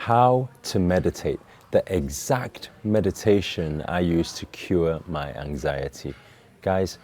how to meditate, the exact meditation I use to cure my anxiety. Guys,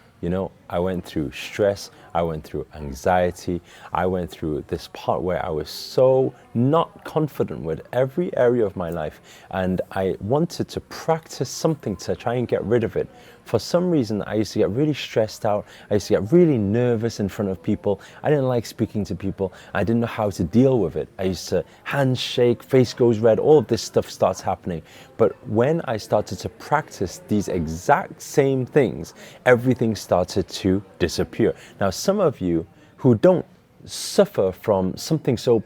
I went through stress, I went through anxiety, I went through this part where I was so not confident with every area of my life, and I wanted to practice something to try and get rid of it. For some reason, I used to get really stressed out, I used to get really nervous in front of people, I didn't like speaking to people, I didn't know how to deal with it. I used to handshake, face goes red, all of this stuff starts happening. But when I started to practice these exact same things, everything started to disappear. Now, some of you who don't suffer from something so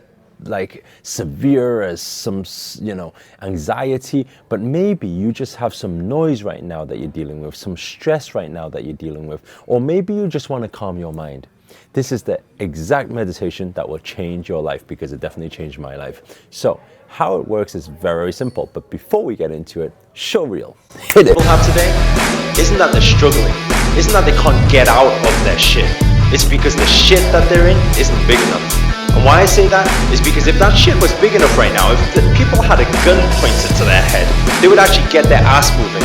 severe as some anxiety, but maybe you just have some noise right now that you're dealing with, some stress right now that you're dealing with, or maybe you just want to calm your mind. This is the exact meditation that will change your life, because it definitely changed my life. So how it works is very simple, but before we get into it, show reel. Hit it. People have today isn't that they're struggling, isn't that they can't get out of their shit. It's because the shit that they're in isn't big enough. And why I say that is because if that shit was big enough right now, if the people had a gun pointed to their head, they would actually get their ass moving.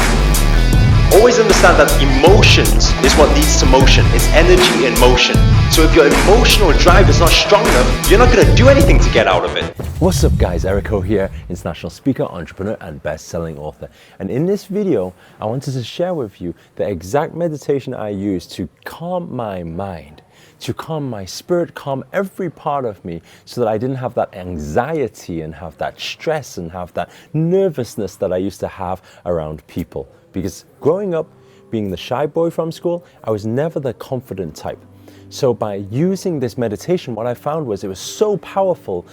Always understand that emotions is what leads to motion. It's energy in motion. So if your emotional drive is not strong enough, you're not going to do anything to get out of it. What's up guys, Erico here, international speaker, entrepreneur and best-selling author. And in this video, I wanted to share with you the exact meditation I use to calm my mind, to calm my spirit, calm every part of me, so that I didn't have that anxiety and have that stress and have that nervousness that I used to have around people. Because growing up, being the shy boy from school, I was never the confident type. So by using this meditation, what I found was it was so powerful,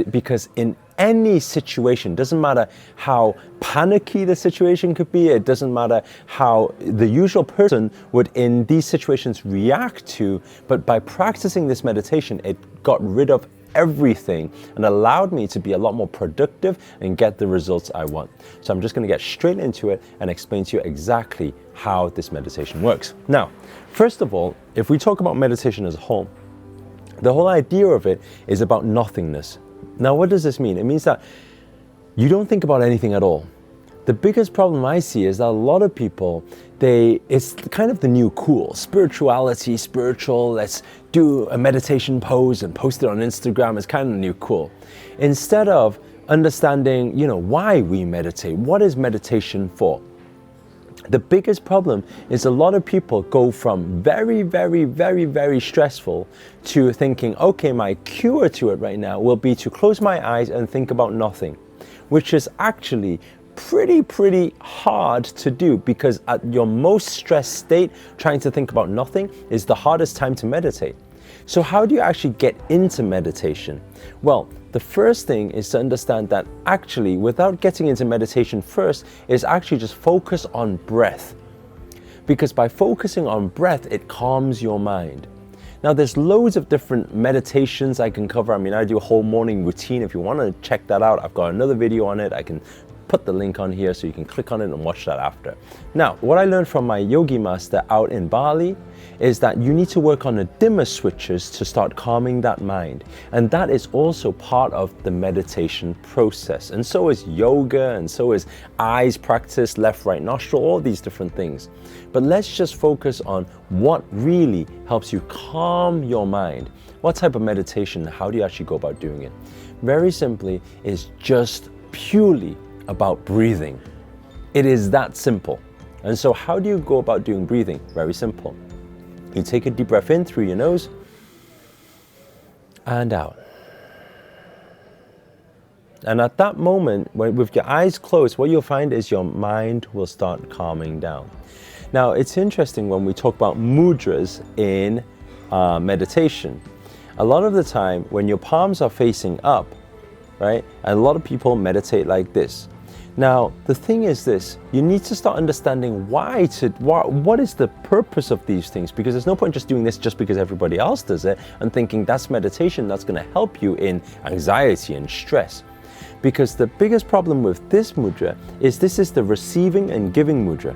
because in any situation, doesn't matter how panicky the situation could be, it doesn't matter how the usual person would in these situations react to, but by practicing this meditation, it got rid of everything and allowed me to be a lot more productive and get the results I want. So I'm just going to get straight into it and explain to you exactly how this meditation works. Now, first of all, if we talk about meditation as a whole, the whole idea of it is about nothingness. Now, what does this mean? It means that you don't think about anything at all. The biggest problem I see is that a lot of people, it's kind of the new cool. Spirituality, spiritual, let's do a meditation pose and post it on Instagram is kind of the new cool. Instead of understanding, why we meditate, what is meditation for? The biggest problem is a lot of people go from very, very, very, very stressful to thinking, okay, my cure to it right now will be to close my eyes and think about nothing, which is actually pretty hard to do, because at your most stressed state, trying to think about nothing is the hardest time to meditate. So how do you actually get into meditation? Well, the first thing is to understand that actually, without getting into meditation first, is actually just focus on breath. Because by focusing on breath, it calms your mind. Now, there's loads of different meditations I can cover. I do a whole morning routine. If you want to check that out, I've got another video on it. I can put the link on here so you can click on it and watch that after. Now, what I learned from my yogi master out in Bali is that you need to work on the dimmer switches to start calming that mind. And that is also part of the meditation process. And so is yoga, and so is eyes practice, left, right nostril, all these different things. But let's just focus on what really helps you calm your mind. What type of meditation, how do you actually go about doing it? Very simply, is just purely about breathing. It is that simple. And so how do you go about doing breathing? Very simple. You take a deep breath in through your nose and out. And at that moment, with your eyes closed, what you'll find is your mind will start calming down. Now, it's interesting when we talk about mudras in meditation. A lot of the time, when your palms are facing up, right? And a lot of people meditate like this. Now, the thing is this, you need to start understanding what is the purpose of these things, because there's no point just doing this just because everybody else does it and thinking that's meditation, that's going to help you in anxiety and stress. Because the biggest problem with this mudra is this is the receiving and giving mudra.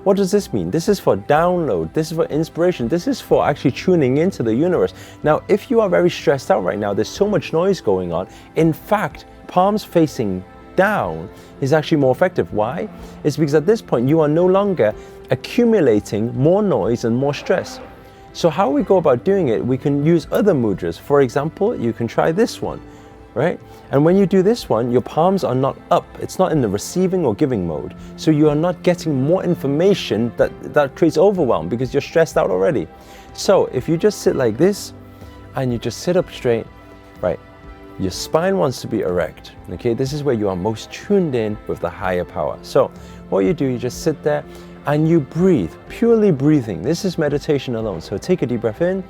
What does this mean? This is for download, this is for inspiration, this is for actually tuning into the universe. Now, if you are very stressed out right now, there's so much noise going on. In fact, palms facing down is actually more effective. Why? It's because at this point you are no longer accumulating more noise and more stress. So how we go about doing it, we can use other mudras. For example, you can try this one, right? And when you do this one, your palms are not up. It's not in the receiving or giving mode. So you are not getting more information that creates overwhelm because you're stressed out already. So if you just sit like this and you just sit up straight, right? Your spine wants to be erect, okay? This is where you are most tuned in with the higher power. So what you do, you just sit there and you breathe, purely breathing. This is meditation alone. So take a deep breath in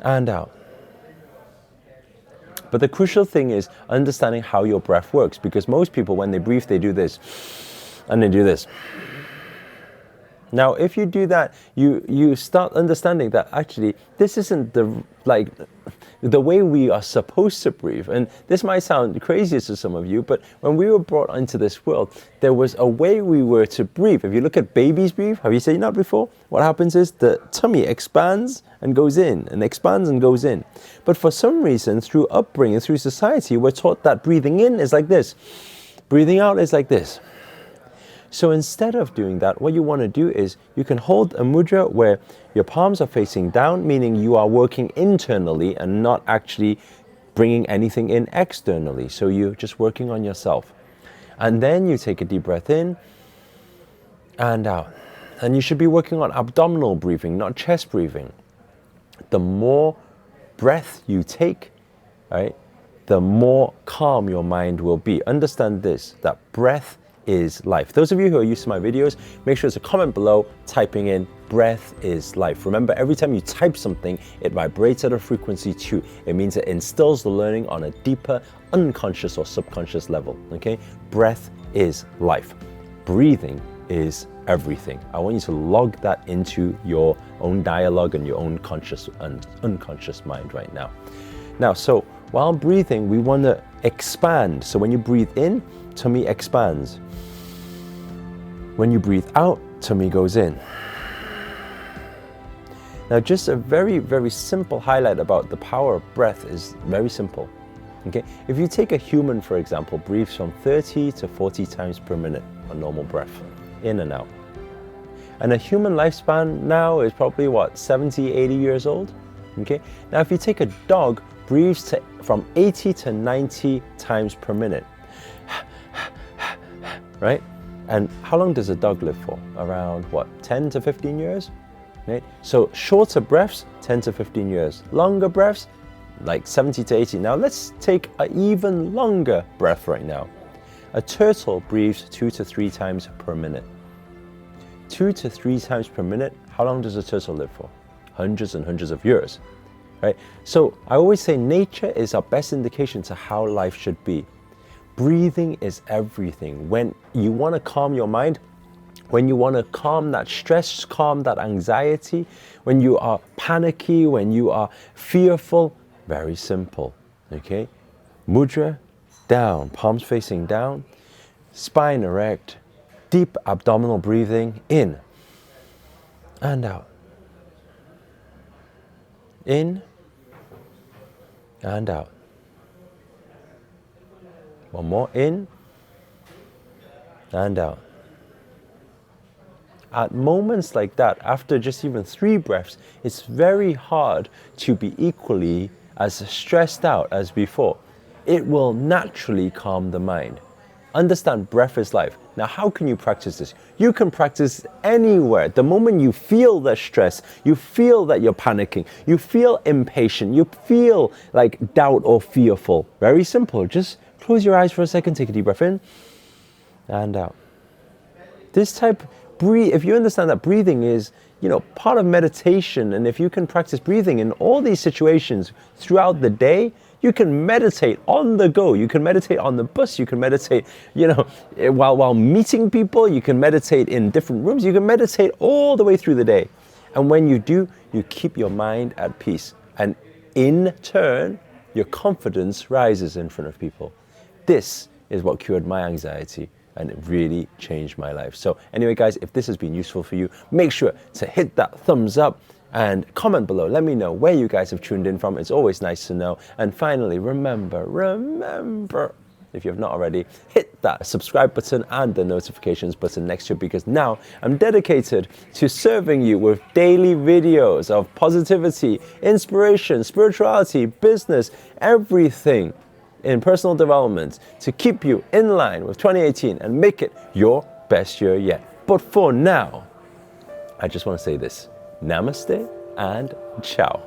and out. But the crucial thing is understanding how your breath works, because most people, when they breathe, they do this and they do this. Now, if you do that, you start understanding that actually this isn't the way we are supposed to breathe. And this might sound crazy to some of you, but when we were brought into this world, there was a way we were to breathe. If you look at babies breathe, have you seen that before? What happens is the tummy expands and goes in, and expands and goes in. But for some reason, through upbringing, through society, we're taught that breathing in is like this, breathing out is like this. So instead of doing that, what you want to do is you can hold a mudra where your palms are facing down, meaning you are working internally and not actually bringing anything in externally. So you're just working on yourself. And then you take a deep breath in and out. And you should be working on abdominal breathing, not chest breathing. The more breath you take, right, the more calm your mind will be. Understand this, that breath is life. Those of you who are used to my videos, make sure there's a comment below typing in breath is life. Remember, every time you type something, it vibrates at a frequency too. It means it instills the learning on a deeper unconscious or subconscious level, okay? Breath is life. Breathing is everything. I want you to log that into your own dialogue and your own conscious and unconscious mind right now. Now, so while breathing, we want to expand. So when you breathe in, tummy expands. When you breathe out, tummy goes in. Now, just a very, very simple highlight about the power of breath is very simple. Okay, if you take a human, for example, breathes from 30 to 40 times per minute on normal breath, in and out. And a human lifespan now is probably what, 70, 80 years old? Okay, now if you take a dog, breathes from 80 to 90 times per minute. Right? And how long does a dog live for? Around what, 10 to 15 years? Right? So shorter breaths, 10 to 15 years. Longer breaths, like 70 to 80. Now let's take an even longer breath right now. A turtle breathes 2 to 3 times per minute. 2 to 3 times per minute, how long does a turtle live for? Hundreds and hundreds of years. Right? So I always say nature is our best indication to how life should be. Breathing is everything. When you want to calm your mind, when you want to calm that stress, calm that anxiety, when you are panicky, when you are fearful, very simple, okay? Mudra, down, palms facing down, spine erect, deep abdominal breathing, in and out. In and out. One more, in and out. At moments like that, after just even 3 breaths, it's very hard to be equally as stressed out as before. It will naturally calm the mind. Understand, breath is life. Now, how can you practice this? You can practice anywhere. The moment you feel the stress, you feel that you're panicking, you feel impatient, you feel like doubt or fearful. Very simple. Just close your eyes for a second, take a deep breath in and out. This type, if you understand that breathing is, part of meditation, and if you can practice breathing in all these situations throughout the day, you can meditate on the go. You can meditate on the bus. You can meditate, while meeting people. You can meditate in different rooms. You can meditate all the way through the day. And when you do, you keep your mind at peace. And in turn, your confidence rises in front of people. This is what cured my anxiety, and it really changed my life. So anyway, guys, if this has been useful for you, make sure to hit that thumbs up and comment below. Let me know where you guys have tuned in from. It's always nice to know. And finally, remember, if you have not already, hit that subscribe button and the notifications button next to it, because now I'm dedicated to serving you with daily videos of positivity, inspiration, spirituality, business, everything in personal development to keep you in line with 2018 and make it your best year yet. But for now, I just want to say this: namaste and ciao.